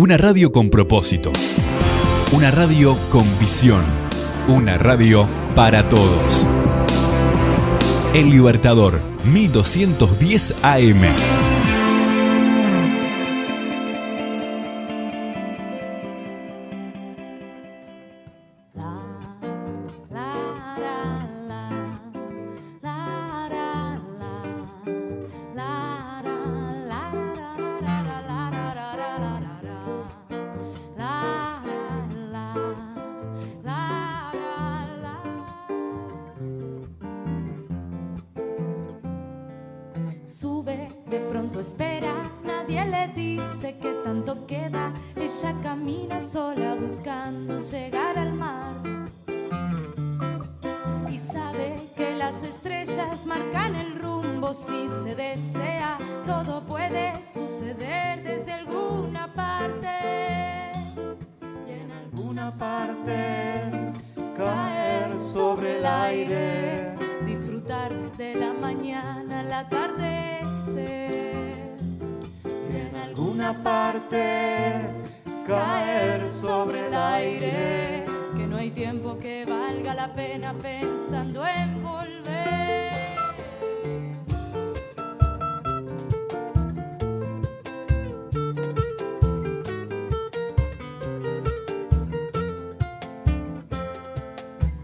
Una radio con propósito. Una radio con visión. Una radio para todos. El Libertador, 1210 AM. Sube, de pronto espera, nadie le dice que tanto queda. Ella camina sola buscando llegar al mar. Y sabe que las estrellas marcan el rumbo si se desea. Todo puede suceder desde alguna parte. Y en alguna parte caer sobre el aire. Disfrutar de la mañana al atardecer. Y en alguna parte caer sobre el aire. Que no hay tiempo que valga la pena pensando en volver.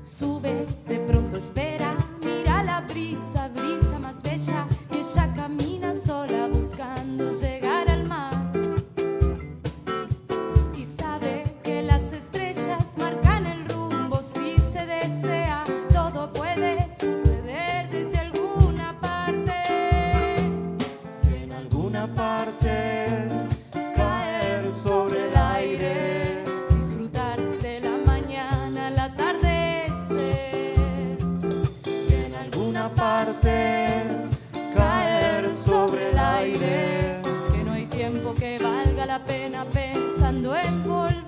Sube, de pronto espera, mira la brisa, brisa más bella, y ella camina sola buscando llegar al mar. Y sabe que las estrellas marcan el rumbo si se desea, todo puede suceder desde alguna parte. Y en alguna parte caer sobre el aire. Disfrutar de la mañana al atardecer. Y en alguna parte caer sobre el aire. Que no hay tiempo que valga la pena pensando en volver.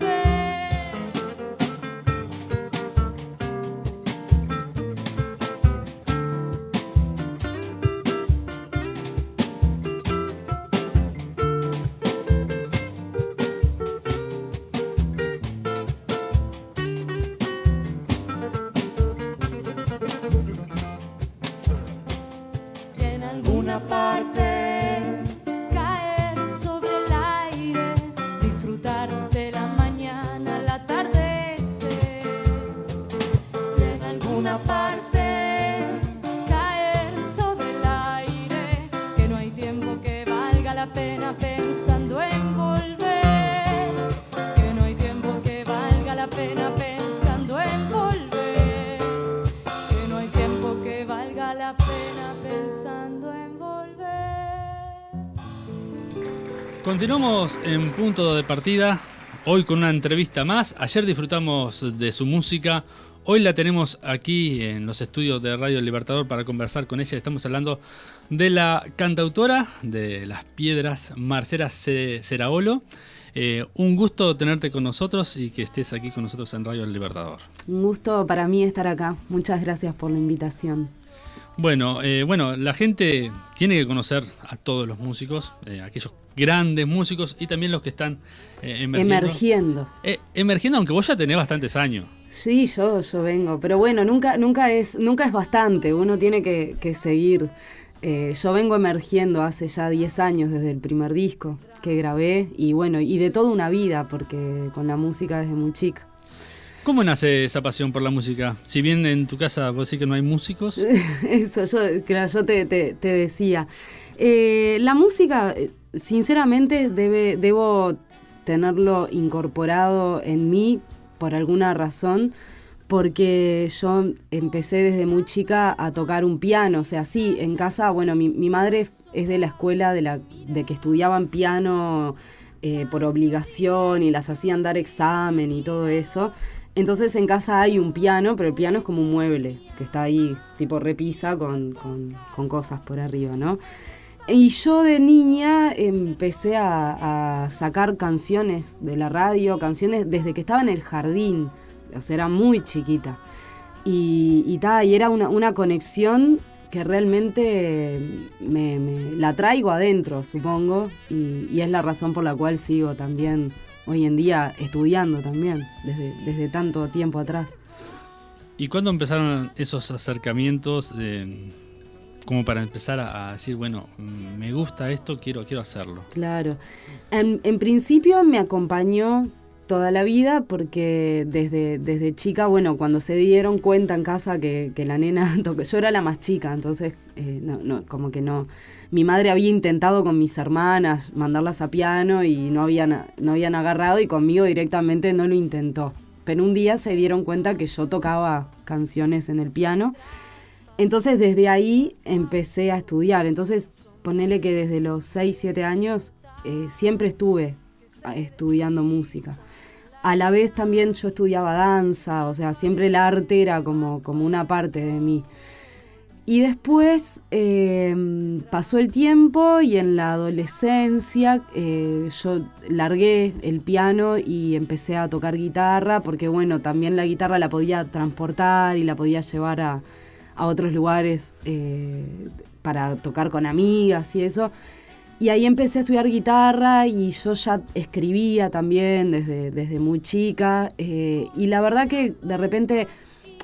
Y en Alguna parte caer sobre el aire, disfrutar de la mañana al atardecer. y en alguna parte Caer sobre el aire, que no hay tiempo que valga la pena pensando en volver. Que no hay tiempo que valga la pena pensando en volver. Que no hay tiempo que valga la pena pensando en volver. Continuamos en punto de partida, hoy con una entrevista más. Ayer disfrutamos de su música, hoy la tenemos aquí en los estudios de Radio Libertador para conversar con ella. Estamos hablando de la cantautora de Las Piedras, Marcela Seraolo. Un gusto tenerte con nosotros y que estés aquí con nosotros en Radio Libertador. Un gusto para mí estar acá. Muchas gracias por la invitación. Bueno, la gente tiene que conocer a todos los músicos, aquellos grandes músicos y también los que están emergiendo. Emergiendo, aunque vos ya tenés bastantes años. Sí, yo vengo, pero bueno, nunca es bastante, uno tiene que seguir. Yo vengo emergiendo hace ya 10 años desde el primer disco que grabé y bueno, y de toda una vida, porque con la música desde muy chica. ¿Cómo nace esa pasión por la música? Si bien en tu casa vos decís que no hay músicos. Eso, yo te decía. La música, sinceramente, debo tenerlo incorporado en mí por alguna razón, porque yo empecé desde muy chica a tocar un piano. O sea, sí, en casa, bueno, mi madre es de la escuela de que estudiaban piano por obligación y las hacían dar examen y todo eso. Entonces en casa hay un piano, pero el piano es como un mueble que está ahí, tipo repisa con cosas por arriba, ¿no? Y yo de niña empecé a sacar canciones de la radio, canciones desde que estaba en el jardín, o sea, era muy chiquita. Y era una conexión que realmente me la traigo adentro, supongo, y es la razón por la cual sigo también hoy en día estudiando también, desde tanto tiempo atrás. ¿Y cuándo empezaron esos acercamientos como para empezar a decir, bueno, me gusta esto, quiero hacerlo? Claro. En principio me acompañó toda la vida porque desde chica, bueno, cuando se dieron cuenta en casa que la nena tocó, yo era la más chica, entonces como que no. Mi madre había intentado con mis hermanas mandarlas a piano y no habían agarrado, y conmigo directamente no lo intentó. Pero un día se dieron cuenta que yo tocaba canciones en el piano. Entonces desde ahí empecé a estudiar. Entonces ponele que desde los 6, 7 años siempre estuve estudiando música. A la vez también yo estudiaba danza, o sea, siempre el arte era como una parte de mí. Y después pasó el tiempo y en la adolescencia yo largué el piano y empecé a tocar guitarra, porque bueno, también la guitarra la podía transportar y la podía llevar a otros lugares para tocar con amigas y eso. Y ahí empecé a estudiar guitarra y yo ya escribía también desde muy chica. Y la verdad que de repente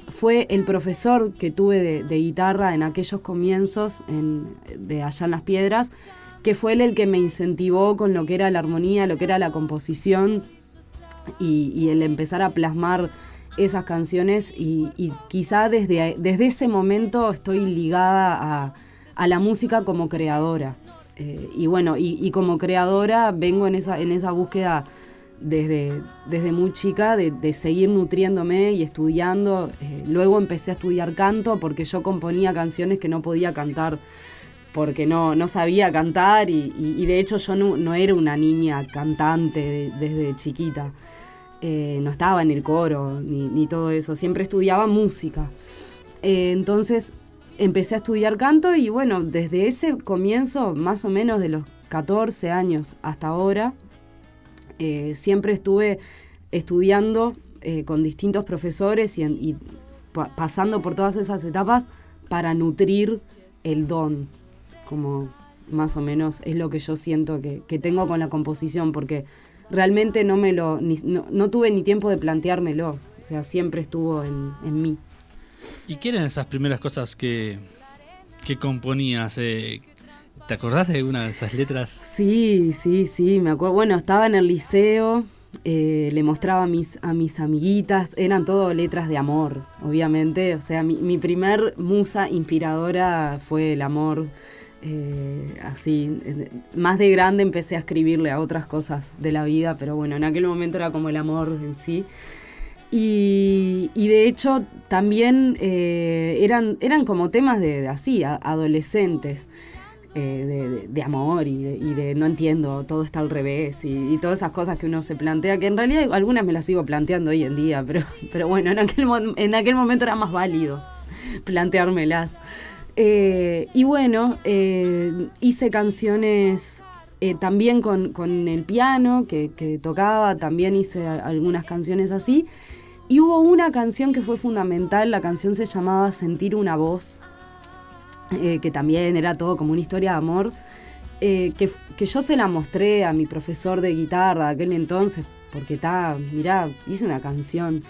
fue el profesor que tuve de guitarra en aquellos comienzos de allá en Las Piedras, que fue él el que me incentivó con lo que era la armonía, lo que era la composición y el empezar a plasmar esas canciones. Y quizá desde ese momento estoy ligada a la música como creadora. Y bueno, y como creadora vengo en esa búsqueda desde muy chica de seguir nutriéndome y estudiando. Luego empecé a estudiar canto porque yo componía canciones que no podía cantar porque no sabía cantar y de hecho yo no era una niña cantante desde chiquita. No estaba en el coro ni todo eso, siempre estudiaba música. Entonces empecé a estudiar canto y bueno, desde ese comienzo, más o menos de los 14 años hasta ahora, siempre estuve estudiando con distintos profesores y pasando por todas esas etapas para nutrir el don, como más o menos es lo que yo siento que tengo con la composición, porque realmente no tuve ni tiempo de planteármelo, o sea, siempre estuvo en mí. ¿Y qué eran esas primeras cosas que componías? ¿Te acordás de alguna de esas letras? Sí, me acuerdo. Bueno, estaba en el liceo, le mostraba a mis amiguitas, eran todo letras de amor, obviamente. O sea, mi primer musa inspiradora fue el amor. Así, más de grande empecé a escribirle a otras cosas de la vida, pero bueno, en aquel momento era como el amor en sí. Y de hecho también eran como temas de así, adolescentes, de amor y de no entiendo, todo está al revés y todas esas cosas que uno se plantea, que en realidad algunas me las sigo planteando hoy en día, pero bueno, en aquel momento era más válido planteármelas. Y bueno, hice canciones también con el piano que tocaba, también hice algunas canciones así. Y hubo una canción que fue fundamental, la canción se llamaba Sentir una voz, que también era todo como una historia de amor, que yo se la mostré a mi profesor de guitarra de aquel entonces, porque mirá, hice una canción.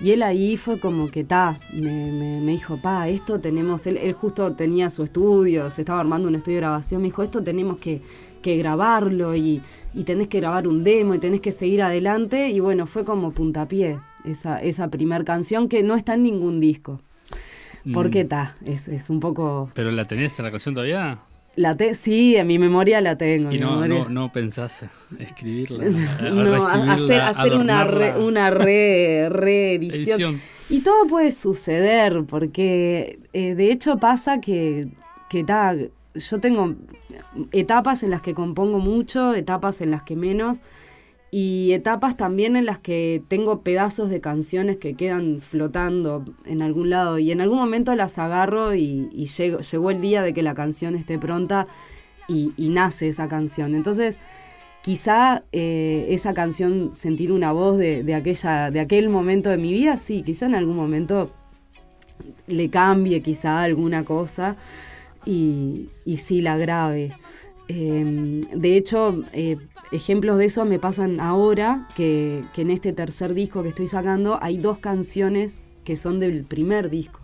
Y él ahí fue como que me dijo, esto tenemos, él justo tenía su estudio, se estaba armando un estudio de grabación, me dijo, esto tenemos que grabarlo y tenés que grabar un demo y tenés que seguir adelante. Y bueno, fue como puntapié esa primer canción que no está en ningún disco. Porque es un poco... ¿Pero la tenés en la canción todavía? Sí, en mi memoria la tengo. ¿Y no pensás escribirla? Hacer una reedición. Y todo puede suceder, porque de hecho pasa que yo tengo etapas en las que compongo mucho, etapas en las que menos, y etapas también en las que tengo pedazos de canciones que quedan flotando en algún lado, y en algún momento las agarro y llegó el día de que la canción esté pronta y nace esa canción. Entonces quizá esa canción, Sentir una voz de aquel momento de mi vida, sí, quizá en algún momento le cambie quizá alguna cosa y sí la grabe. De hecho, ejemplos de eso me pasan ahora, que en este tercer disco que estoy sacando hay 2 canciones que son del primer disco.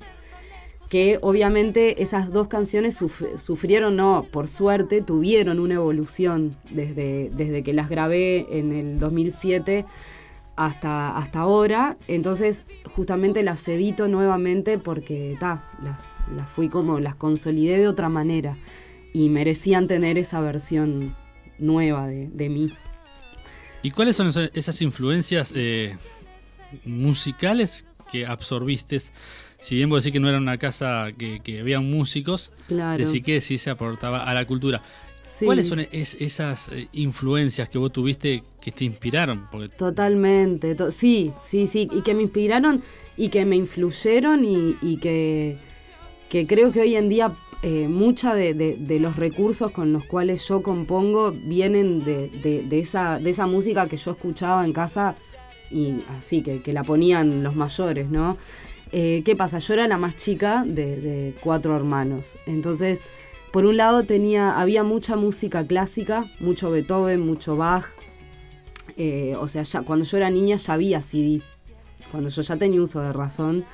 Que obviamente esas 2 canciones sufrieron, no, por suerte, tuvieron una evolución desde que las grabé en el 2007 hasta ahora. Entonces justamente las edito nuevamente porque las consolidé de otra manera y merecían tener esa versión nueva de mí. ¿Y cuáles son esas influencias musicales que absorbiste? Si bien vos decís que no era una casa que había músicos, Claro. decís que sí se aportaba a la cultura. Sí. ¿Cuáles son esas influencias que vos tuviste que te inspiraron? Porque Totalmente, sí, y que me inspiraron y que me influyeron y que creo que hoy en día mucha de los recursos con los cuales yo compongo vienen de esa música que yo escuchaba en casa y así, que la ponían los mayores, ¿no? ¿Qué pasa? Yo era la más chica de 4 hermanos, entonces por un lado había mucha música clásica, mucho Beethoven, mucho Bach. O sea, ya cuando yo era niña ya había CD. Cuando yo ya tenía uso de razón,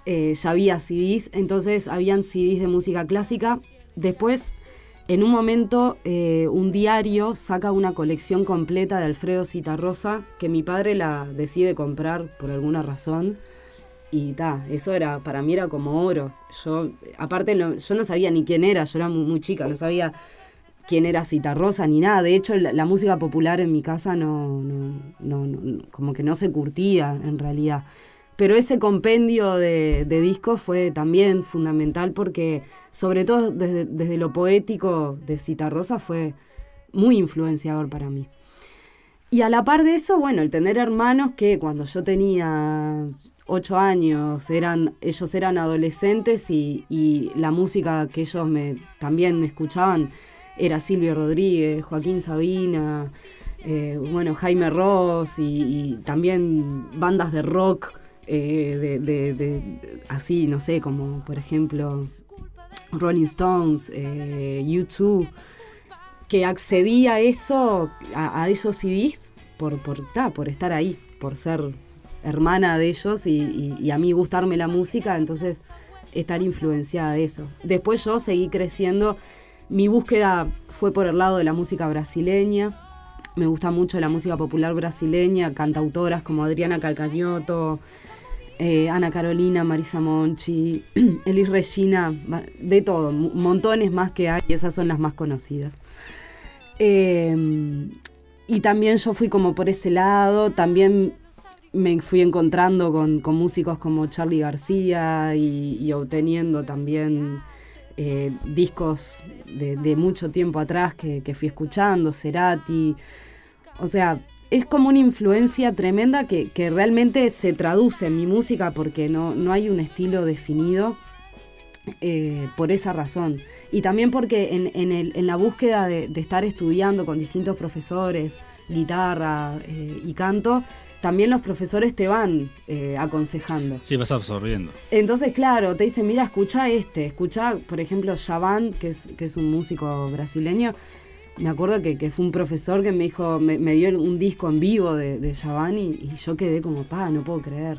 ya había CDs. Entonces habían CDs de música clásica. Después, en un momento, un diario saca una colección completa de Alfredo Zitarrosa, que mi padre la decide comprar por alguna razón. Y eso para mí era como oro. Yo, aparte, yo no sabía ni quién era, yo era muy, muy chica, no sabía quién era Zitarrosa ni nada. De hecho, la música popular en mi casa no, como que no se curtía en realidad. Pero ese compendio de discos fue también fundamental porque, sobre todo desde lo poético de Zitarrosa, fue muy influenciador para mí. Y a la par de eso, bueno, el tener hermanos que cuando yo tenía 8 años, ellos eran adolescentes y la música que ellos también escuchaban era Silvio Rodríguez, Joaquín Sabina, Jaime Ross y también bandas de rock, así, no sé, como por ejemplo Rolling Stones, U2, que accedí a eso, a esos CDs por estar ahí, por ser hermana de ellos y a mí gustarme la música, entonces estar influenciada de eso. Después yo seguí creciendo, mi búsqueda fue por el lado de la música brasileña, me gusta mucho la música popular brasileña, cantautoras como Adriana Calcañoto, Ana Carolina, Marisa Monchi, Elis Regina, de todo, montones más que hay, y esas son las más conocidas. Y también yo fui como por ese lado, también me fui encontrando con músicos como Charly García y obteniendo también discos de mucho tiempo atrás que fui escuchando, Cerati. O sea, es como una influencia tremenda que realmente se traduce en mi música porque no hay un estilo definido por esa razón. Y también porque en la búsqueda de estar estudiando con distintos profesores, guitarra y canto, también los profesores te van aconsejando. Sí, vas absorbiendo. Entonces, claro, te dicen, mira, escucha por ejemplo, Javan, que es un músico brasileño. Me acuerdo que fue un profesor que me dijo, me dio un disco en vivo de Javan y yo quedé como, no puedo creer.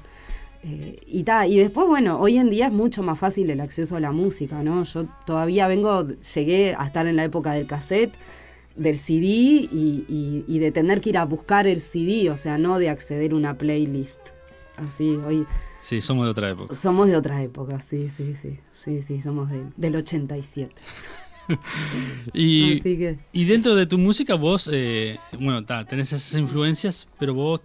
Y después, bueno, hoy en día es mucho más fácil el acceso a la música, ¿no? Yo todavía llegué a estar en la época del cassette, del CD y de tener que ir a buscar el CD, o sea, no de acceder a una playlist. Así, hoy... Sí, somos de otra época. Somos de otra época, sí, somos del 87. Y dentro de tu música vos, tenés esas influencias, pero vos,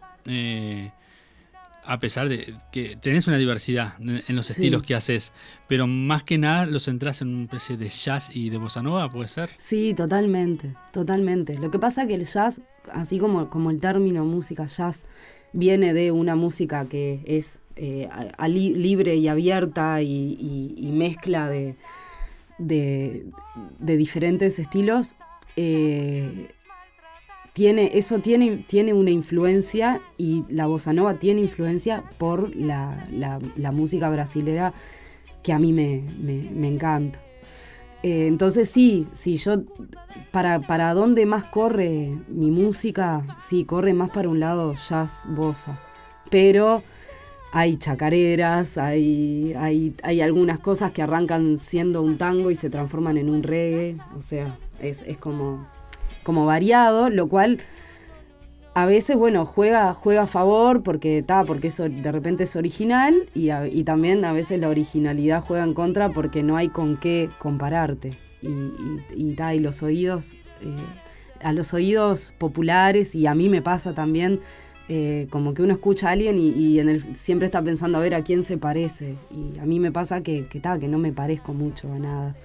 a pesar de que tenés una diversidad en los estilos que haces, pero más que nada lo centrás en una especie de jazz y de bossa nova, ¿puede ser? Sí, totalmente. Lo que pasa es que el jazz, así como el término música jazz, viene de una música que es libre y abierta y mezcla de diferentes estilos, tiene una influencia, y la bossa nova tiene influencia por la música brasilera que a mí me encanta. Entonces sí, yo para dónde más corre mi música, sí, corre más para un lado jazz, bossa. Pero hay chacareras, hay algunas cosas que arrancan siendo un tango y se transforman en un reggae. O sea, es como variado, lo cual a veces, bueno, juega a favor porque eso de repente es original y también a veces la originalidad juega en contra porque no hay con qué compararte. Y los oídos, a los oídos populares, y a mí me pasa también, como que uno escucha a alguien y siempre está pensando a ver a quién se parece. Y a mí me pasa que no me parezco mucho a nada.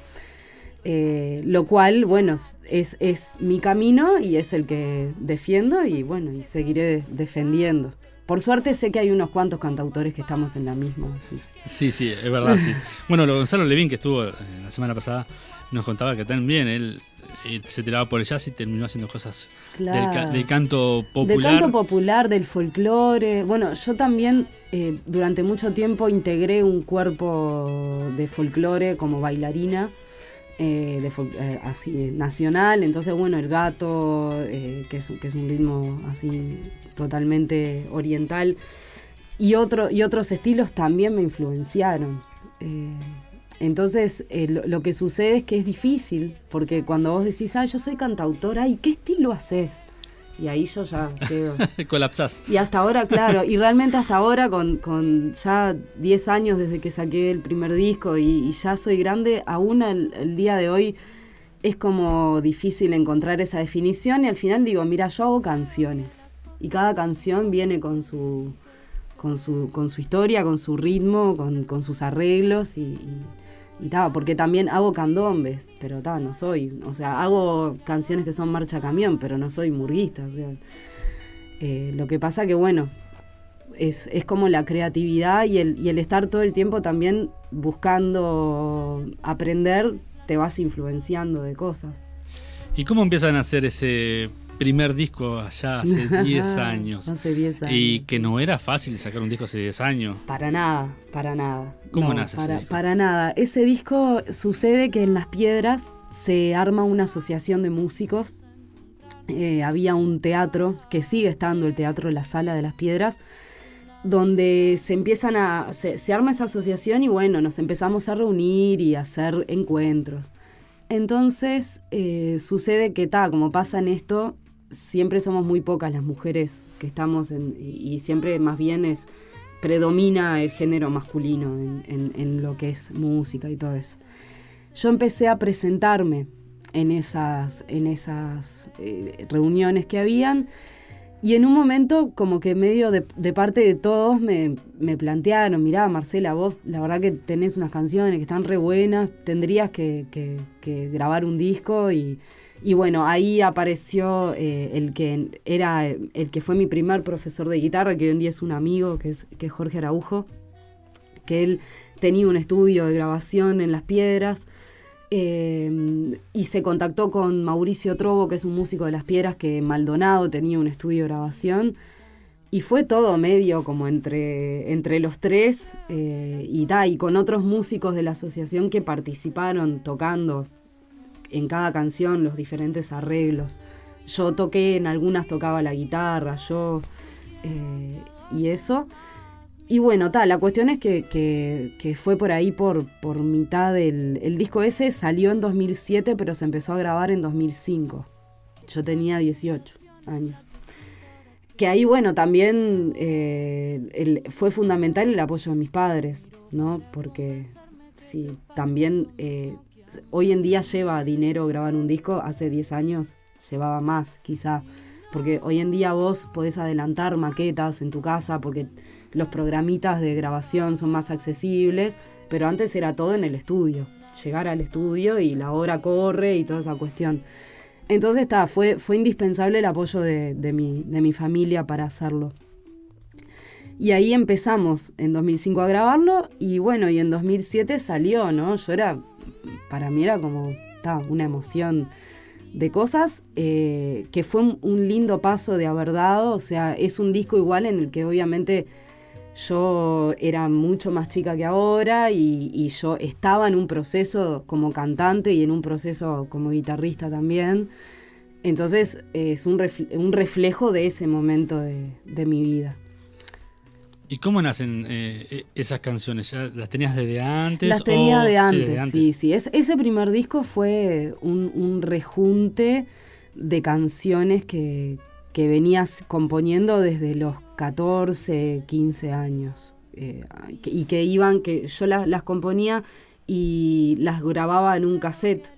Lo cual, bueno, es mi camino y es el que defiendo y bueno, y seguiré defendiendo. Por suerte sé que hay unos cuantos cantautores que estamos en la misma. Sí, es verdad, sí. Bueno, Gonzalo Levin, que estuvo la semana pasada, nos contaba que también él se tiraba por el jazz y terminó haciendo cosas del canto popular. Del canto popular, del folclore. Bueno, yo también durante mucho tiempo integré un cuerpo de folclore como bailarina. Así nacional, entonces bueno, el gato, que es un ritmo así totalmente oriental, y otros estilos también me influenciaron. Entonces lo que sucede es que es difícil, porque cuando vos decís, yo soy cantautora, ¿y qué estilo haces? Y ahí yo ya quedo. Colapsás. Y hasta ahora, claro, y realmente hasta ahora, con ya 10 años desde que saqué el primer disco y ya soy grande, aún el día de hoy es como difícil encontrar esa definición y al final digo, mira, yo hago canciones y cada canción viene con su historia, con su ritmo, con sus arreglos y porque también hago candombes, pero no soy, o sea, hago canciones que son marcha camión, pero no soy murguista, o sea, lo que pasa que bueno, es como la creatividad y el estar todo el tiempo también buscando aprender, te vas influenciando de cosas. ¿Y cómo empiezan a hacer ese primer disco allá hace 10 años? Hace 10 años. Y que no era fácil sacar un disco hace 10 años. Para nada. ¿Cómo nace ese disco? Para nada. Ese disco sucede que en Las Piedras se arma una asociación de músicos. Había un teatro, que sigue estando el teatro La Sala de Las Piedras, donde se arma esa asociación y bueno, nos empezamos a reunir y a hacer encuentros. Entonces sucede que como pasa en esto, siempre somos muy pocas las mujeres que estamos y siempre más bien predomina el género masculino en lo que es música y todo eso. Yo empecé a presentarme en esas reuniones que habían y en un momento como que medio de parte de todos me plantearon, mirá Marcela, vos la verdad que tenés unas canciones que están re buenas, tendrías que grabar un disco y bueno, ahí apareció el que fue mi primer profesor de guitarra, que hoy en día es un amigo, que es Jorge Araujo, que él tenía un estudio de grabación en Las Piedras, y se contactó con Mauricio Trobo, que es un músico de Las Piedras, que en Maldonado tenía un estudio de grabación, y fue todo medio como entre los tres, y con otros músicos de la asociación que participaron tocando en cada canción los diferentes arreglos. Yo en algunas tocaba la guitarra, y eso. Y bueno, la cuestión es que fue por ahí por mitad el disco ese salió en 2007, pero se empezó a grabar en 2005. Yo tenía 18 años. Que ahí, bueno, también fue fundamental el apoyo de mis padres, ¿no? Porque sí, también hoy en día lleva dinero grabar un disco, hace 10 años llevaba más, quizá. Porque hoy en día vos podés adelantar maquetas en tu casa porque los programitas de grabación son más accesibles, pero antes era todo en el estudio. Llegar al estudio y la obra corre y toda esa cuestión. Entonces fue indispensable el apoyo de mi familia para hacerlo. Y ahí empezamos en 2005 a grabarlo y bueno, y en 2007 salió, ¿no? Para mí era como una emoción de cosas, que fue un lindo paso de haber dado. O sea, es un disco igual en el que obviamente yo era mucho más chica que ahora y yo estaba en un proceso como cantante y en un proceso como guitarrista también. Entonces es un reflejo de ese momento de mi vida. ¿Y cómo nacen esas canciones? ¿Ya las tenías desde antes? Las tenía de antes, desde antes. sí. Ese primer disco fue un rejunte de canciones que venías componiendo desde los 14, 15 años. Y que yo las componía y las grababa en un cassette,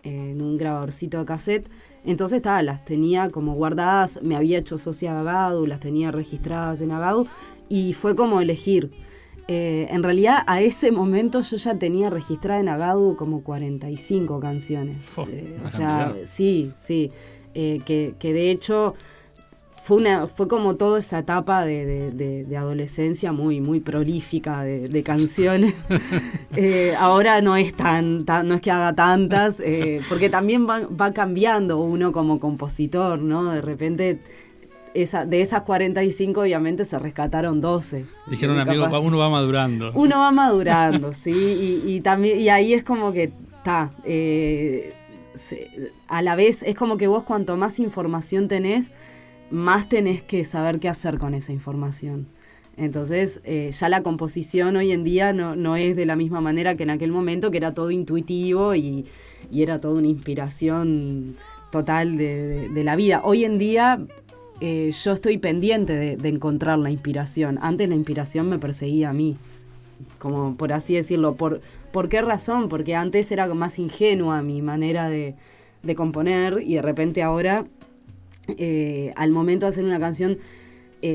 en un grabadorcito de cassette. Entonces las tenía como guardadas, me había hecho socia de Agadu, las tenía registradas en Agadu y fue como elegir. En realidad a ese momento yo ya tenía registrada en Agadu como 45 canciones. O sea, sí. Que de hecho fue como toda esa etapa de adolescencia muy prolífica de canciones. Ahora no es no es que haga tantas, porque también va cambiando uno como compositor, ¿no? De repente de esas 45 obviamente se rescataron 12. Dijeron, amigo, uno va madurando. Uno va madurando, sí, y también, y ahí es como que a la vez es como que vos cuanto más información tenés, más tenés que saber qué hacer con esa información. Entonces ya la composición hoy en día no es de la misma manera que en aquel momento, que era todo intuitivo y era toda una inspiración total de la vida. Hoy en día yo estoy pendiente de encontrar la inspiración. Antes la inspiración me perseguía a mí, como por así decirlo. ¿Por qué razón? Porque antes era más ingenua mi manera de componer y de repente ahora, al momento de hacer una canción,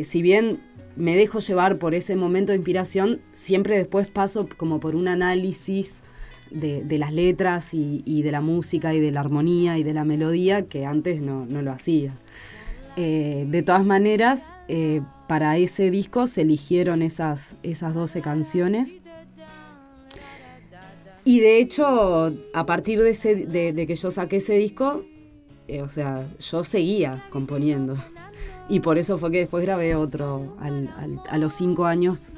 si bien me dejo llevar por ese momento de inspiración, siempre después paso como por un análisis de las letras y de la música y de la armonía y de la melodía que antes no lo hacía. De todas maneras, para ese disco se eligieron esas 12 canciones. Y de hecho, a partir de que yo saqué ese disco, o sea, yo seguía componiendo. Y por eso fue que después grabé otro. A los 5 años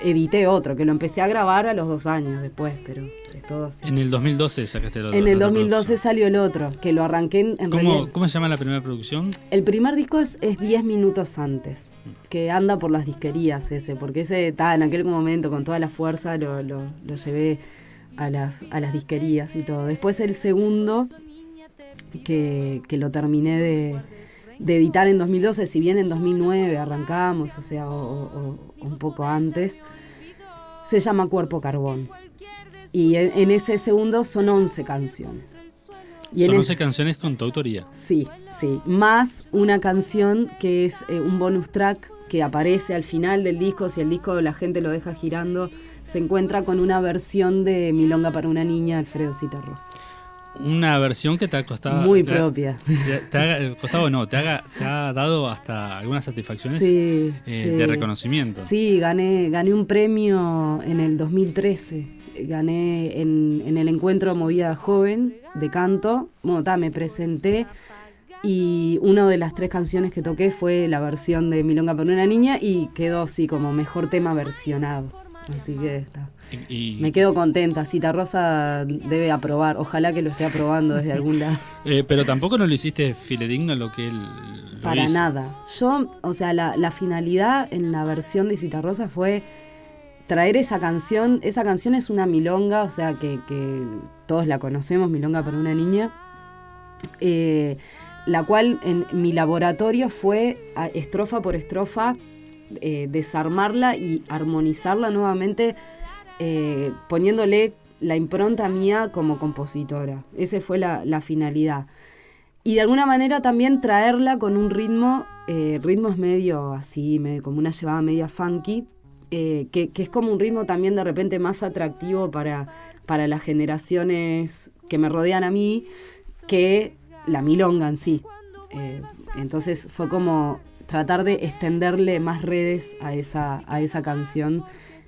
edité otro, que lo empecé a grabar a los 2 años después, pero es todo así. En el 2012 sacaste el otro. En el 2012 salió el otro, que lo arranqué en realidad. ¿Cómo se llama la primera producción? El primer disco es 10 minutos antes, que anda por las disquerías porque ese en aquel momento con toda la fuerza lo llevé a las disquerías y todo. Después el segundo, que lo terminé de editar en 2012, si bien en 2009 arrancamos, o sea, o un poco antes, se llama Cuerpo Carbón. Y en ese segundo son 11 canciones. Son 11 canciones con tu autoría. Sí, más una canción que es un bonus track que aparece al final del disco. Si el disco la gente lo deja girando, se encuentra con una versión de Milonga para una niña de Alfredo Zitarrosa. Una versión que te ha costado... Muy propia. ¿Te ha costado o no? ¿Te ha dado hasta algunas satisfacciones sí. de reconocimiento? Sí, gané un premio en el 2013. Gané en el encuentro Movida Joven de canto. Bueno, me presenté y una de las 3 canciones que toqué fue la versión de Milonga para una niña y quedó así como mejor tema versionado. Así que está. Me quedo contenta. Zitarrosa debe aprobar. Ojalá que lo esté aprobando desde algún lado. Pero tampoco no lo hiciste fidedigno lo que él lo para hizo. Nada. Yo, o sea, la finalidad en la versión de Zitarrosa fue traer esa canción. Esa canción es una milonga, o sea, que todos la conocemos, Milonga para una niña. La cual en mi laboratorio fue estrofa por estrofa, desarmarla y armonizarla nuevamente, poniéndole la impronta mía como compositora. Esa fue la finalidad. Y de alguna manera también traerla con un ritmos medio así, como una llevada media funky, que es como un ritmo también de repente más atractivo para las generaciones que me rodean a mí, que la milonga en sí. Entonces fue como tratar de extenderle más redes a esa canción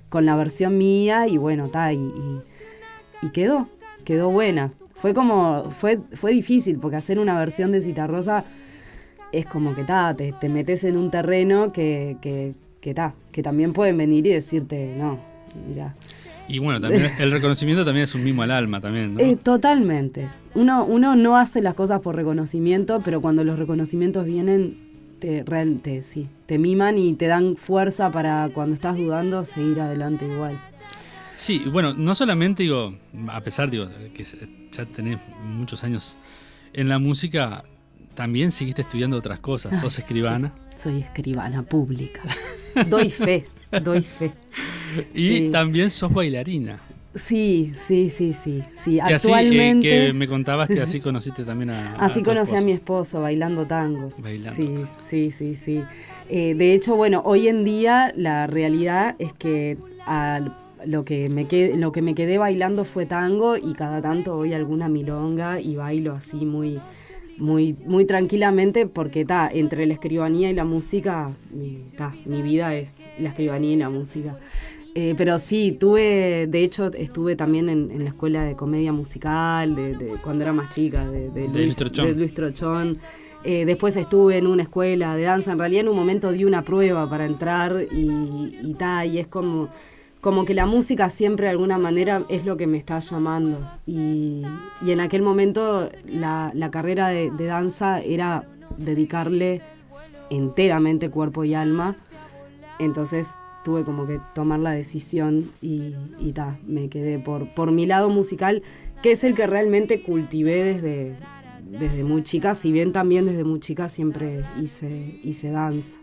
con la versión mía y bueno, y quedó buena. Fue difícil porque hacer una versión de Zitarrosa es como que te metes en un terreno que que también pueden venir y decirte, no, mira. Y bueno, también el reconocimiento también es un mimo al alma también, ¿no? Totalmente. Uno no hace las cosas por reconocimiento, pero cuando los reconocimientos vienen, te miman y te dan fuerza para cuando estás dudando seguir adelante igual. Sí, bueno, no solamente a pesar que ya tenés muchos años en la música, también seguiste estudiando otras cosas. ¿Sos escribana? Sí, soy escribana pública. Doy fe. Y sí. También sos bailarina. Sí. Que Actualmente... que me contabas que así conociste también así conocí a mi esposo, bailando tango. Sí. De hecho, bueno, hoy en día la realidad es que lo que me quedé bailando fue tango, y cada tanto voy a alguna milonga y bailo así muy tranquilamente, porque entre la escribanía y la música, mi vida es la escribanía y la música. Pero sí, de hecho estuve también en la escuela de comedia musical, de cuando era más chica, de Luis Trochón. Después estuve en una escuela de danza. En realidad en un momento di una prueba para entrar y es como que la música siempre de alguna manera es lo que me está llamando. Y en aquel momento la carrera de danza era dedicarle enteramente cuerpo y alma. Entonces tuve como que tomar la decisión y me quedé por mi lado musical, que es el que realmente cultivé desde muy chica, si bien también desde muy chica siempre hice danza.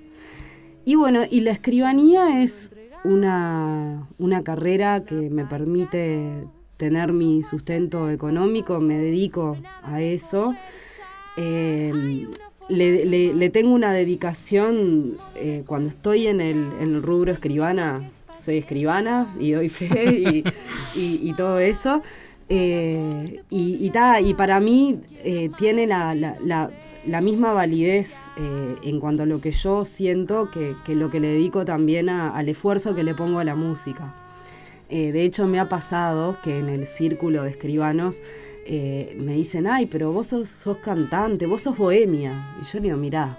Y bueno, y la escribanía es una carrera que me permite tener mi sustento económico, me dedico a eso. Le tengo una dedicación, cuando estoy en el rubro escribana, soy escribana y doy fe y todo eso. Y para mí tiene la misma validez en cuanto a lo que yo siento que lo que le dedico también al esfuerzo que le pongo a la música. De hecho, me ha pasado que en el círculo de escribanos me dicen, ay, pero vos sos cantante, vos sos bohemia. Y yo digo, mirá,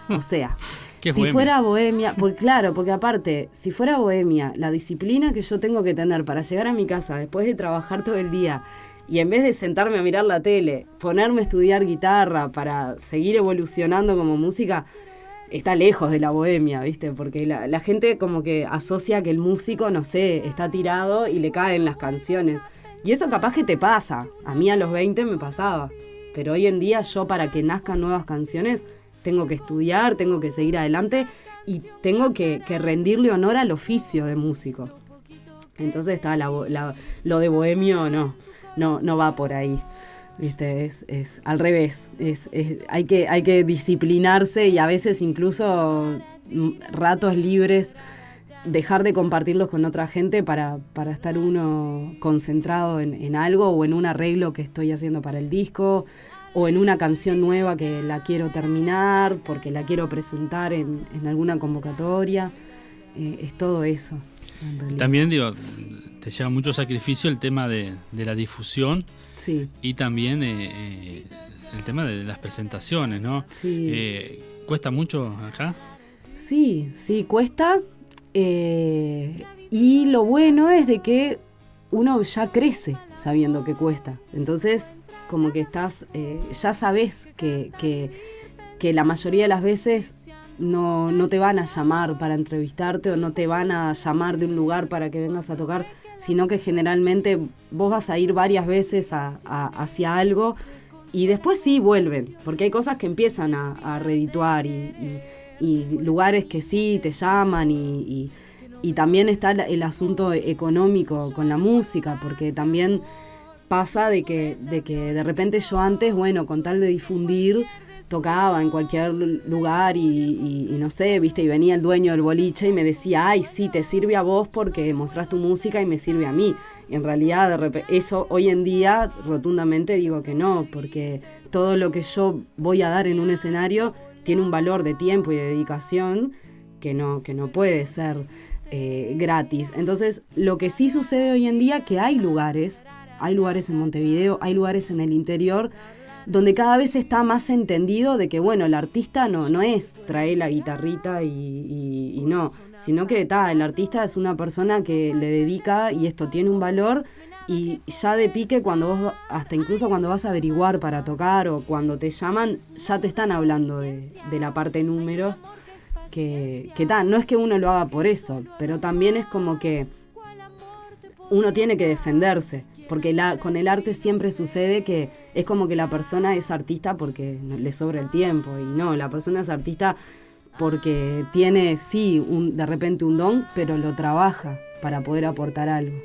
o sea, si fuera bohemia, porque aparte, si fuera bohemia, la disciplina que yo tengo que tener para llegar a mi casa después de trabajar todo el día, y en vez de sentarme a mirar la tele, ponerme a estudiar guitarra para seguir evolucionando como música, está lejos de la bohemia, ¿viste? Porque la gente como que asocia que el músico, no sé, está tirado y le caen las canciones. Y eso capaz que te pasa. A mí a los 20 me pasaba. Pero hoy en día yo, para que nazcan nuevas canciones, tengo que estudiar, tengo que seguir adelante y tengo que rendirle honor al oficio de músico. Entonces está lo de bohemio no va por ahí. ¿Viste? Es al revés. Hay que disciplinarse y a veces incluso ratos libres dejar de compartirlos con otra gente para estar uno concentrado en algo, o en un arreglo que estoy haciendo para el disco, o en una canción nueva que la quiero terminar porque la quiero presentar en alguna convocatoria. Es todo eso. También te lleva mucho sacrificio el tema de la difusión. Sí. Y también el tema de las presentaciones, ¿no? Sí. ¿Cuesta mucho acá? Sí, cuesta. Y lo bueno es de que uno ya crece sabiendo que cuesta. Entonces, como que ya sabes que la mayoría de las veces no te van a llamar para entrevistarte, o no te van a llamar de un lugar para que vengas a tocar, sino que generalmente vos vas a ir varias veces hacia algo y después sí vuelven, porque hay cosas que empiezan a redituar y lugares que sí te llaman y también está el asunto económico con la música, porque también pasa de que de repente yo antes, bueno, con tal de difundir, tocaba en cualquier lugar y no sé, viste, y venía el dueño del boliche y me decía, ay, sí, te sirve a vos porque mostrás tu música y me sirve a mí. Y en realidad, de repente, eso hoy en día rotundamente digo que no, porque todo lo que yo voy a dar en un escenario tiene un valor de tiempo y de dedicación que no puede ser gratis. Entonces, lo que sí sucede hoy en día, que hay lugares hay lugares en Montevideo, hay lugares en el interior, donde cada vez está más entendido de que, bueno, el artista no es traer la guitarrita y no, sino que el artista es una persona que le dedica y esto tiene un valor, y ya de pique cuando vos, hasta incluso cuando vas a averiguar para tocar o cuando te llaman, ya te están hablando de la parte números, que no es que uno lo haga por eso, pero también es como que uno tiene que defenderse, porque con el arte siempre sucede que es como que la persona es artista porque le sobra el tiempo, y no, la persona es artista porque tiene, sí, de repente un don, pero lo trabaja para poder aportar algo.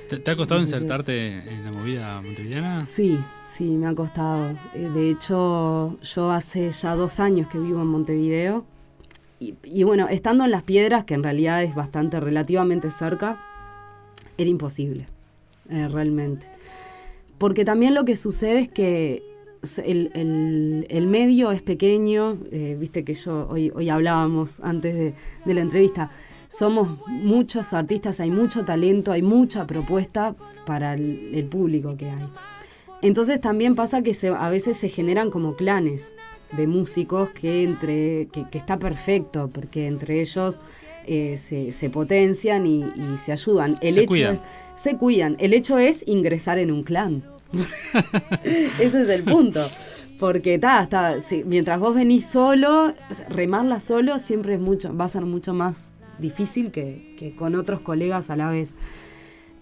¿Te ha costado insertarte en la movida montevideana? Sí, me ha costado. De hecho, yo hace ya 2 años que vivo en Montevideo, y bueno, estando en Las Piedras, que en realidad es bastante relativamente cerca, era imposible, realmente. Porque también lo que sucede es que el medio es pequeño, viste que hoy hablábamos antes de la entrevista, somos muchos artistas, hay mucho talento, hay mucha propuesta para el público que hay. Entonces también pasa que a veces se generan como clanes de músicos que está perfecto, porque entre ellos se potencian y se ayudan. Se cuidan. El hecho es ingresar en un clan. Ese es el punto. Porque mientras vos venís solo, remarla solo siempre va a ser mucho más difícil que con otros colegas a la vez.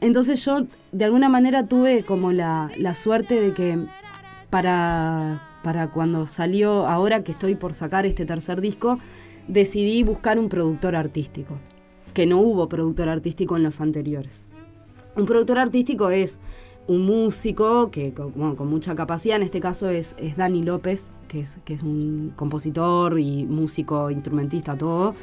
Entonces yo de alguna manera tuve como la suerte de que para cuando salió, ahora que estoy por sacar este tercer disco, decidí buscar un productor artístico, que no hubo productor artístico en los anteriores. Un productor artístico es un músico que con mucha capacidad, en este caso es Dani López, que es un compositor y músico, instrumentista, todo.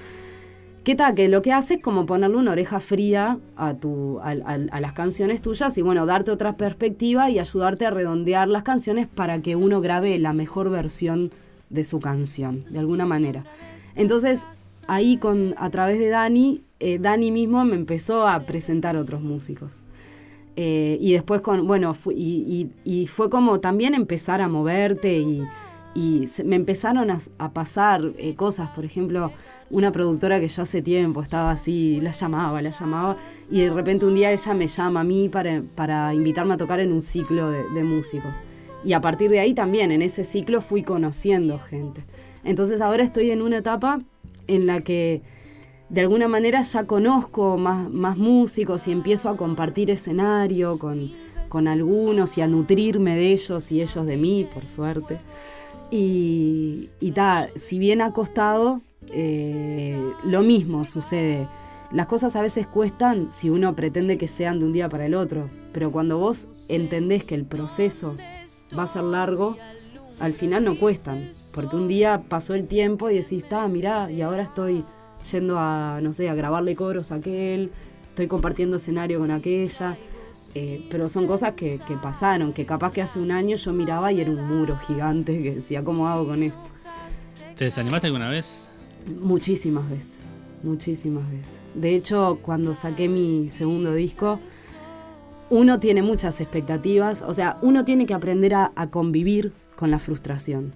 Que lo que hace es como ponerle una oreja fría a las canciones tuyas y bueno, darte otra perspectiva y ayudarte a redondear las canciones para que uno grabe la mejor versión de su canción, de alguna manera. Entonces, ahí a través de Dani mismo me empezó a presentar otros músicos. Y después fue como también empezar a moverte y me empezaron a pasar cosas, por ejemplo, una productora que yo hace tiempo estaba así, la llamaba, y de repente un día ella me llama a mí para invitarme a tocar en un ciclo de músicos. Y a partir de ahí también, en ese ciclo fui conociendo gente. Entonces ahora estoy en una etapa en la que de alguna manera ya conozco más músicos y empiezo a compartir escenario con algunos y a nutrirme de ellos y ellos de mí, por suerte. Y si bien ha costado, lo mismo sucede. Las cosas a veces cuestan si uno pretende que sean de un día para el otro, pero cuando vos entendés que el proceso va a ser largo, al final no cuestan, porque un día pasó el tiempo y decís, mirá, y ahora estoy yendo a grabarle coros a aquel, estoy compartiendo escenario con aquella, pero son cosas que pasaron, que capaz que hace un año yo miraba y era un muro gigante que decía, ¿cómo hago con esto? ¿Te desanimaste alguna vez? Muchísimas veces. De hecho, cuando saqué mi segundo disco, uno tiene muchas expectativas, o sea, uno tiene que aprender a convivir con la frustración,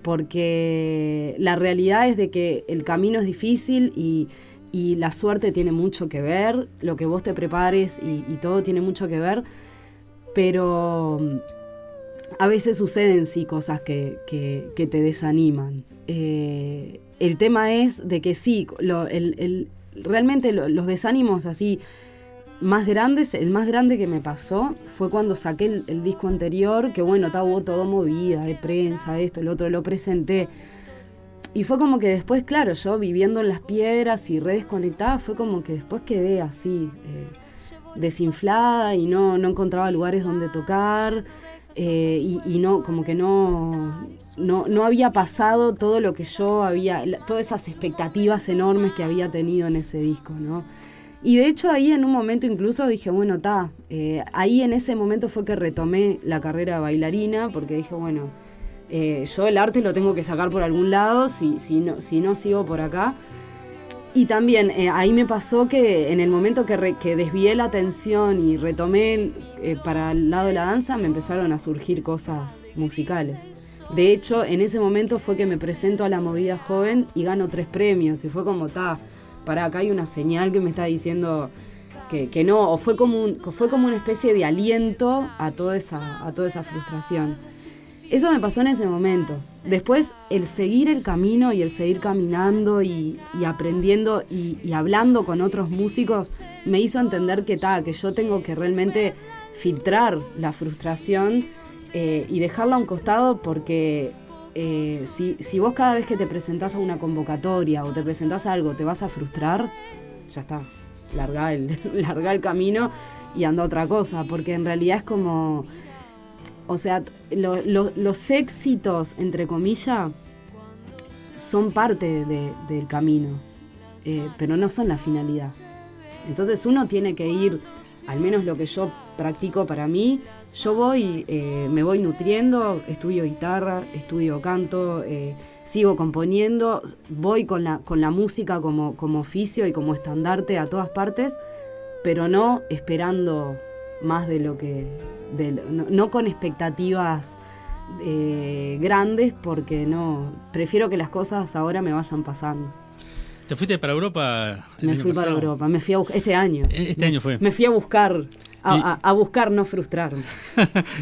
porque la realidad es de que el camino es difícil y la suerte tiene mucho que ver, lo que vos te prepares y todo tiene mucho que ver, pero a veces suceden sí cosas que te desaniman. El tema es de que sí, realmente los desánimos así más grandes, el más grande que me pasó fue cuando saqué el disco anterior, que bueno, hubo todo movida de prensa, esto, el otro, lo presenté. Y fue como que después, claro, yo viviendo en Las Piedras y redes conectadas, fue como que después quedé así, desinflada y no encontraba lugares donde tocar, y no, como que no había pasado todo lo que yo todas esas expectativas enormes que había tenido en ese disco, ¿no? Y de hecho ahí en un momento incluso dije, bueno, ahí en ese momento fue que retomé la carrera de bailarina, porque dije, bueno, yo el arte lo tengo que sacar por algún lado, si no sigo por acá. Y también ahí me pasó que en el momento que desvié la atención y retomé para el lado de la danza, me empezaron a surgir cosas musicales. De hecho, en ese momento fue que me presento a la Movida Joven y gano 3 premios. Y fue como, pará, acá hay una señal que me está diciendo que no. O fue como una especie de aliento a toda esa frustración. Eso me pasó en ese momento. Después, el seguir el camino y el seguir caminando y aprendiendo y hablando con otros músicos me hizo entender que yo tengo que realmente filtrar la frustración y dejarla a un costado, porque si vos cada vez que te presentás a una convocatoria o te presentás a algo te vas a frustrar, ya está, largá el camino y anda a otra cosa, porque en realidad es como... O sea, los éxitos, entre comillas, son parte del camino, pero no son la finalidad. Entonces uno tiene que ir, al menos lo que yo practico para mí, yo me voy nutriendo, estudio guitarra, estudio canto, sigo componiendo, voy con la música como oficio y como estandarte a todas partes, pero no esperando más de lo que... no con expectativas grandes, porque no, prefiero que las cosas ahora me vayan pasando. ¿Te fuiste para Europa? Me fui para Europa, me fui a buscar, este año. Este año fue. Me fui a buscar, a buscar no frustrarme.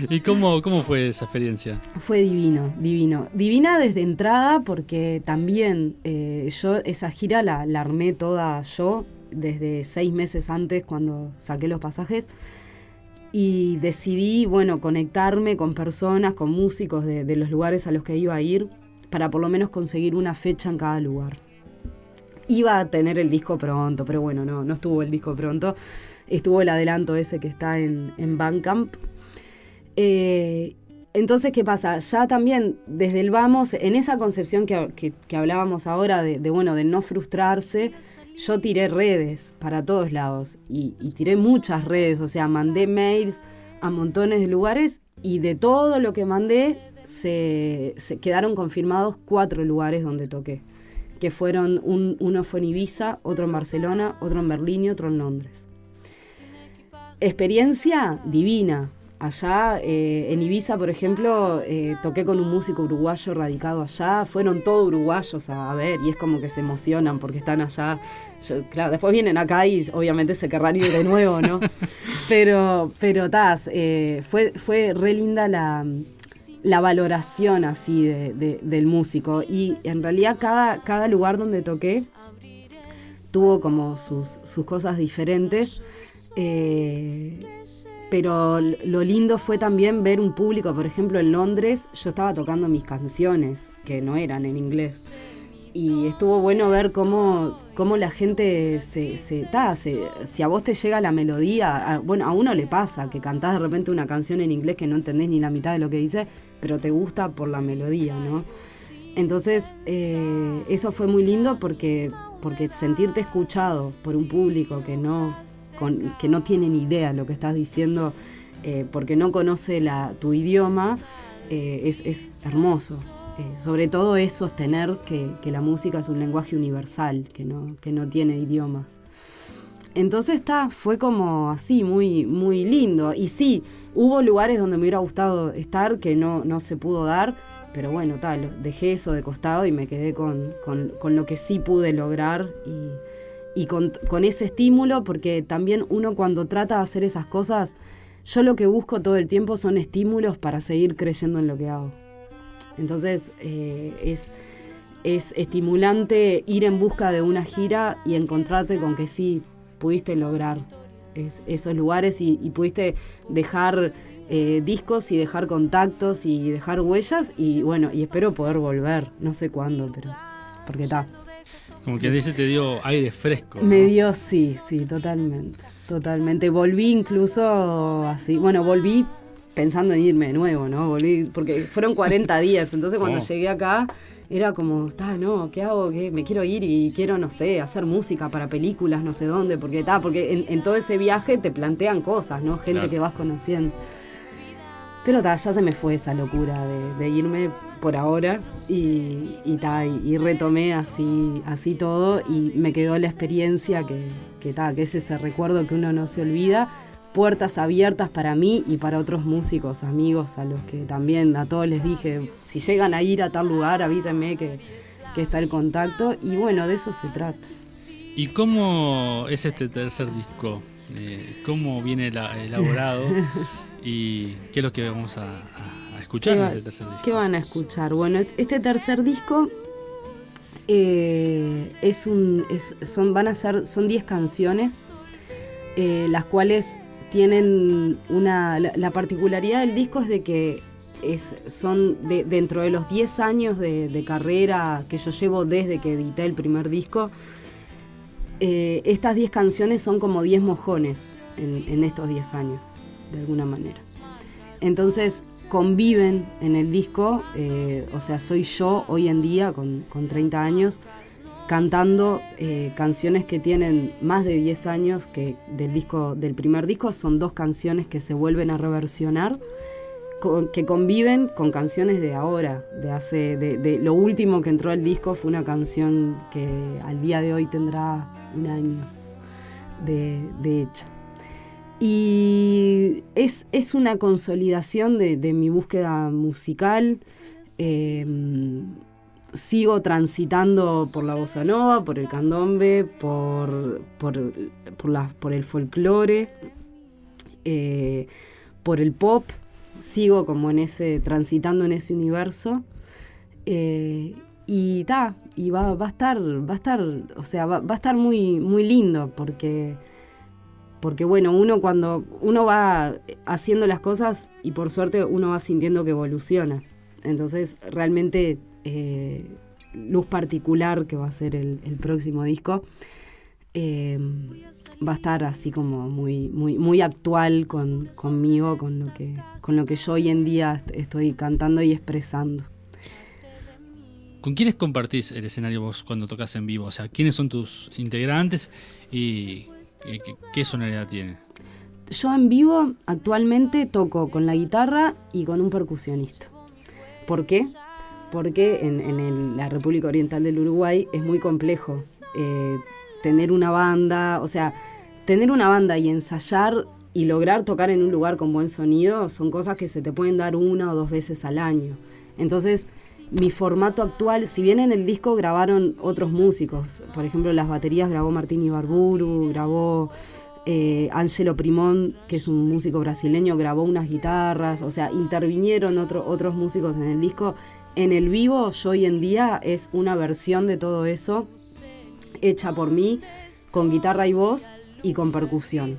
¿Y cómo fue esa experiencia? Fue divino. Divina desde entrada, porque también yo esa gira la armé toda yo, desde 6 meses antes, cuando saqué los pasajes. Y decidí, conectarme con personas, con músicos de los lugares a los que iba a ir, para por lo menos conseguir una fecha en cada lugar. Iba a tener el disco pronto, pero no estuvo el disco pronto. Estuvo el adelanto ese que está en Bandcamp. Entonces, ¿qué pasa? Ya también, desde el vamos, en esa concepción que hablábamos ahora de no frustrarse, yo tiré redes para todos lados y tiré muchas redes, o sea, mandé mails a montones de lugares, y de todo lo que mandé se quedaron confirmados 4 lugares donde toqué, que fueron, uno fue en Ibiza, otro en Barcelona, otro en Berlín y otro en Londres. Experiencia divina. Allá en Ibiza, por ejemplo, toqué con un músico uruguayo radicado allá. Fueron todos uruguayos a ver, y es como que se emocionan porque están allá. Claro, después vienen acá y obviamente se querrán ir de nuevo, ¿no? Pero fue re linda la valoración así del músico. Y en realidad cada lugar donde toqué tuvo como sus cosas diferentes. Pero lo lindo fue también ver un público. Por ejemplo, en Londres yo estaba tocando mis canciones, que no eran en inglés. Y estuvo bueno ver cómo la gente si a vos te llega la melodía, a uno le pasa que cantás de repente una canción en inglés que no entendés ni la mitad de lo que dice, pero te gusta por la melodía, ¿no? Entonces, eso fue muy lindo porque sentirte escuchado por un público que no tiene ni idea lo que estás diciendo, porque no conoce tu idioma, es hermoso. Sobre todo es sostener que la música es un lenguaje universal, que no tiene idiomas. Entonces fue como así, muy, muy lindo. Y sí, hubo lugares donde me hubiera gustado estar que no se pudo dar, pero dejé eso de costado y me quedé con lo que sí pude lograr y con ese estímulo, porque también uno cuando trata de hacer esas cosas, yo lo que busco todo el tiempo son estímulos para seguir creyendo en lo que hago. Entonces es estimulante ir en busca de una gira y encontrarte con que sí pudiste lograr esos lugares y pudiste dejar discos y dejar contactos y dejar huellas y espero poder volver, no sé cuándo, pero porque está. Como que dice, te dio aire fresco, ¿no? Me dio, sí, totalmente. Volví incluso así, volví pensando en irme de nuevo, ¿no? Volví, porque fueron 40 días, entonces cuando llegué acá era como, ¿qué hago? Me quiero ir y quiero, no sé, hacer música para películas, no sé dónde, porque en todo ese viaje te plantean cosas, ¿no? Gente que vas conociendo. Pero ya se me fue esa locura de irme por ahora y retomé así todo y me quedó la experiencia que es ese recuerdo que uno no se olvida. Puertas abiertas para mí y para otros músicos, amigos, a los que también a todos les dije, si llegan a ir a tal lugar, avísenme que está el contacto. Y bueno, de eso se trata. ¿Y cómo es este tercer disco? ¿Cómo viene elaborado? ¿Y qué es lo que vamos a escuchar en este tercer disco? ¿Qué van a escuchar? Bueno, este tercer disco son 10 canciones, las cuales tienen la particularidad del disco es de que son dentro de los 10 años de carrera que yo llevo desde que edité el primer disco. Estas 10 canciones son como 10 mojones en estos 10 años, de alguna manera. Entonces conviven en el disco, o sea, soy yo hoy en día con 30 años cantando canciones que tienen más de 10 años que del primer disco. Son 2 canciones que se vuelven a reversionar, que conviven con canciones de ahora, de lo último que entró al disco fue una canción que al día de hoy tendrá un año de hecha. Y es una consolidación de mi búsqueda musical. Sigo transitando por la bossa nova, por el candombe, por el folclore, por el pop. Sigo como transitando en ese universo. Y va a estar muy, muy lindo porque bueno, uno cuando uno va haciendo las cosas y por suerte uno va sintiendo que evoluciona. Entonces realmente Luz Particular, que va a ser el próximo disco, va a estar así como muy, muy, muy actual conmigo, con lo que yo hoy en día estoy cantando y expresando. ¿Con quiénes compartís el escenario vos cuando tocas en vivo? O sea, ¿quiénes son tus integrantes y qué sonoridad tiene? Yo en vivo actualmente toco con la guitarra y con un percusionista. ¿Por qué? Porque en la República Oriental del Uruguay es muy complejo tener una banda, o sea, tener una banda y ensayar y lograr tocar en un lugar con buen sonido son cosas que se te pueden dar 1 o 2 veces al año. Entonces, mi formato actual, si bien en el disco grabaron otros músicos, por ejemplo, las baterías grabó Martín Ibarburu, grabó Ángelo Primón, que es un músico brasileño, grabó unas guitarras, o sea, intervinieron otros músicos en el disco. En el vivo, yo hoy en día es una versión de todo eso, hecha por mí, con guitarra y voz y con percusión.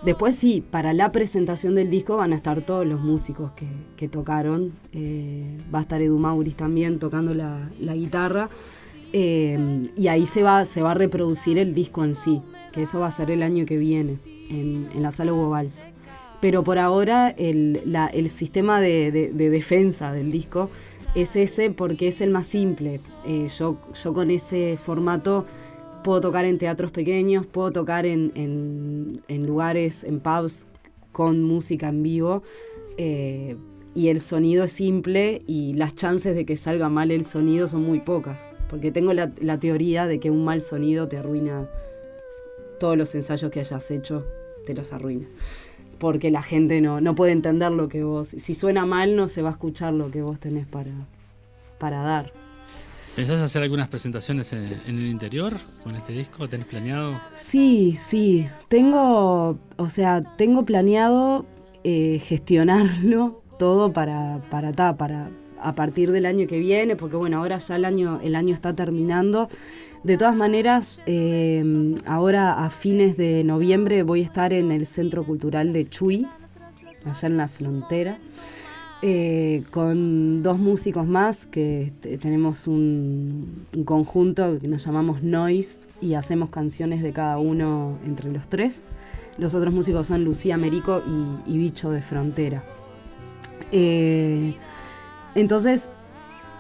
Después sí, para la presentación del disco van a estar todos los músicos que tocaron. Va a estar Edu Mauris también tocando la guitarra. Y ahí se va a reproducir el disco en sí, que eso va a ser el año que viene, en la Sala Hugo Balso. Pero por ahora el sistema de defensa del disco es ese porque es el más simple. Yo con ese formato puedo tocar en teatros pequeños, puedo tocar en lugares, en pubs, con música en vivo, y el sonido es simple y las chances de que salga mal el sonido son muy pocas, porque tengo la teoría de que un mal sonido te arruina todos los ensayos que hayas hecho, te los arruina. Porque la gente no puede entender lo que vos... Si suena mal, no se va a escuchar lo que vos tenés para dar. ¿Pensás hacer algunas presentaciones en el interior con este disco? ¿Tenés planeado? Sí. Tengo planeado gestionarlo todo para a partir del año que viene, porque bueno, ahora ya el año está terminando. De todas maneras, ahora a fines de noviembre voy a estar en el Centro Cultural de Chuy, allá en la frontera, con 2 músicos más, que tenemos un conjunto que nos llamamos Noise y hacemos canciones de cada uno entre los 3. Los otros músicos son Lucía Merico y Bicho de Frontera. Entonces,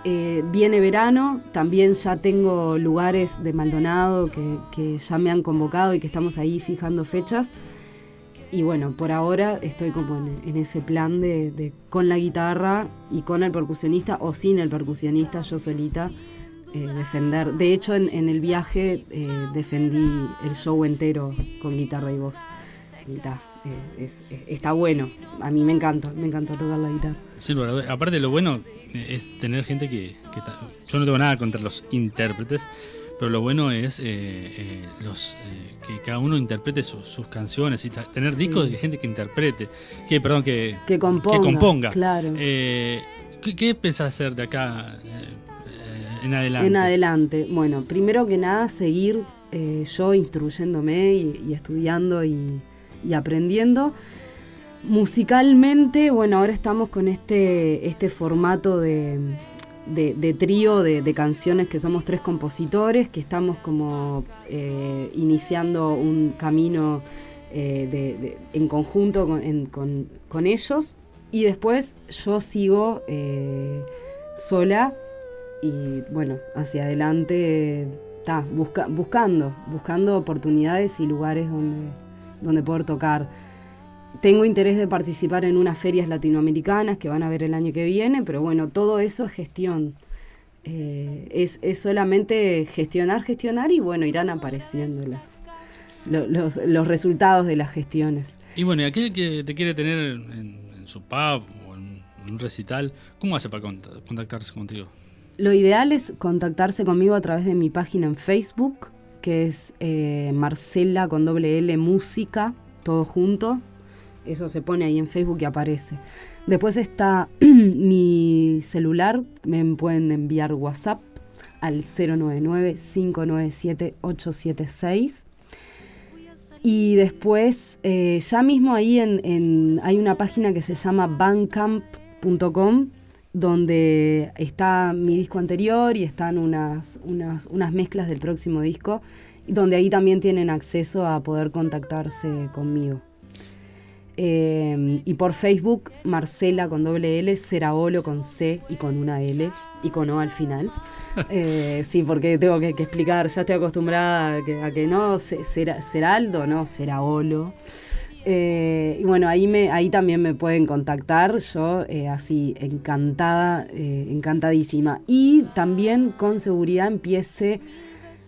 viene verano, también ya tengo lugares de Maldonado que ya me han convocado y que estamos ahí fijando fechas. Y bueno, por ahora estoy como en ese plan de con la guitarra y con el percusionista o sin el percusionista, yo solita, defender. De hecho, en el viaje defendí el show entero con guitarra y voz. Y está bueno, a mí me encanta tocar la guitarra. Sí, aparte lo bueno es tener gente que yo no tengo nada contra los intérpretes, pero lo bueno es que cada uno interprete sus canciones y tener discos de gente que interprete, que componga. Claro. ¿Qué pensás hacer de acá en adelante? En adelante, bueno, primero que nada seguir yo instruyéndome y estudiando y aprendiendo. Musicalmente, bueno, ahora estamos con este formato de trío de canciones, que somos 3 compositores, que estamos como iniciando un camino en conjunto con ellos, y después yo sigo sola y bueno, hacia adelante buscando oportunidades y lugares donde poder tocar. Tengo interés de participar en unas ferias latinoamericanas que van a haber el año que viene, pero bueno, todo eso es gestión. Es solamente gestionar y bueno, irán apareciendo los resultados de las gestiones. Y bueno, y aquel que te quiere tener en su pub o en un recital, ¿cómo hace para contactarse contigo? Lo ideal es contactarse conmigo a través de mi página en Facebook, que es Marcela con doble L Música, todo junto. Eso se pone ahí en Facebook y aparece. Después está mi celular, me pueden enviar WhatsApp al 099-597-876. Y después, ya mismo ahí hay una página que se llama bandcamp.com, donde está mi disco anterior y están unas mezclas del próximo disco, donde ahí también tienen acceso a poder contactarse conmigo. Y por Facebook, Marcela con doble L, Seraolo con C y con una L y con O al final. Sí, porque tengo que explicar, ya estoy acostumbrada a que no, Seraldo, no, Seraolo. Y bueno, ahí también me pueden contactar, yo así encantadísima. Y también con seguridad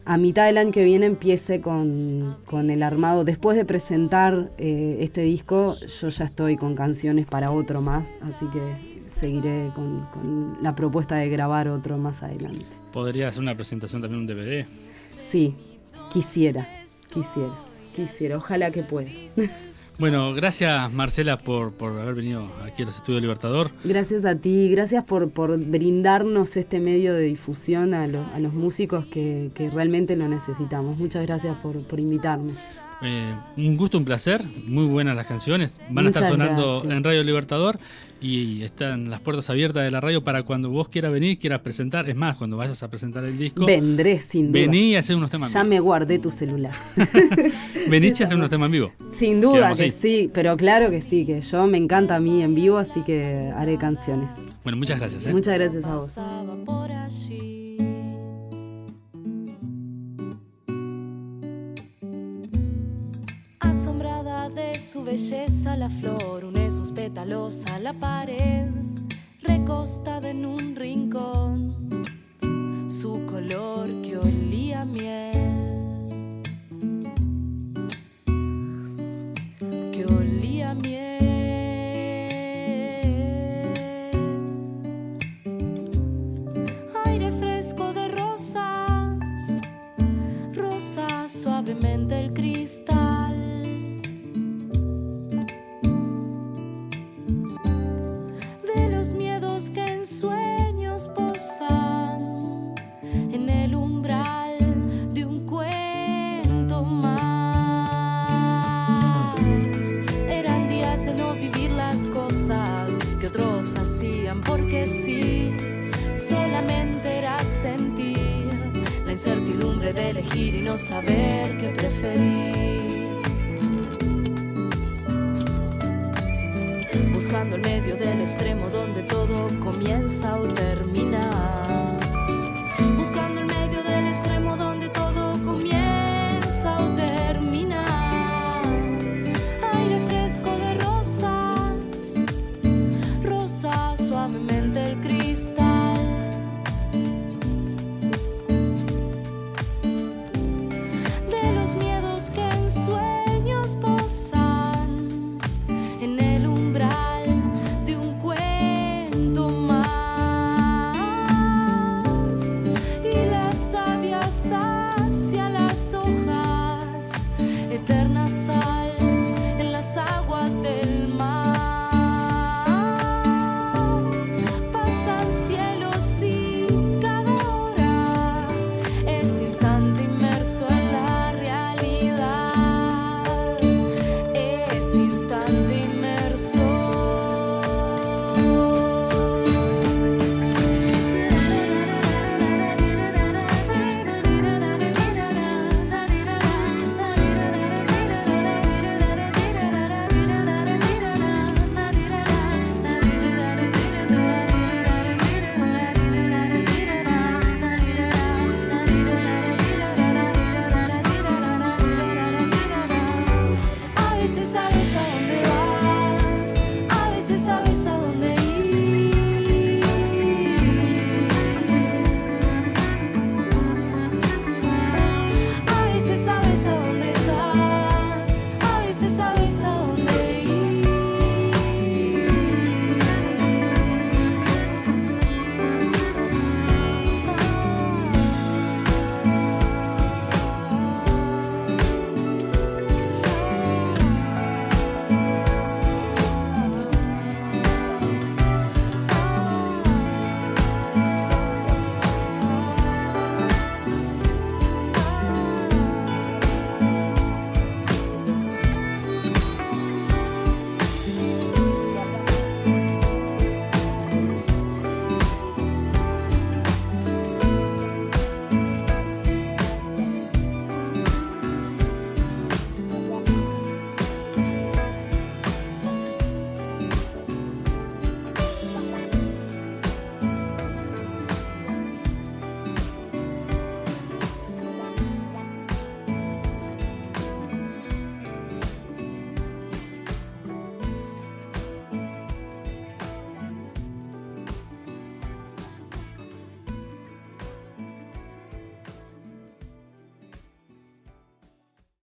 a mitad del año que viene empiece con el armado. Después de presentar este disco, yo ya estoy con canciones para otro más, así que seguiré con la propuesta de grabar otro más adelante. ¿Podría hacer una presentación también, un DVD? Sí, quisiera, ojalá que pueda. Bueno, gracias Marcela por haber venido aquí a los Estudios Libertador. Gracias a ti, gracias por brindarnos este medio de difusión a los músicos que realmente lo necesitamos. Muchas gracias por invitarme. Un gusto, un placer, muy buenas las canciones. Van Muchas a estar sonando gracias. en Radio Libertador y están las puertas abiertas de la radio para cuando vos quieras venir, quieras presentar. Es más, cuando vayas a presentar el disco, vendré sin duda. Vení y hacer unos temas en Ya vivo. me guardé tu celular. Vení y hacer unos temas en vivo. Sin duda Quedamos que ahí. sí, pero claro que sí, que me encanta a mí en vivo, así que haré canciones. Bueno, muchas gracias. Muchas gracias a vos. Pasaba por allí. Asombrada de su belleza, la flor une sus pétalos a la pared, recostada en un rincón, su color que olía a miel, que olía a miel. Aire fresco de rosas, rosa suavemente el cristal. De los miedos que en sueños posan en el umbral de un cuento más. Eran días de no vivir las cosas que otros hacían porque sí. Solamente era sentir la incertidumbre de elegir y no saber qué preferir. Buscando el medio del extremo donde todo comienza o termina.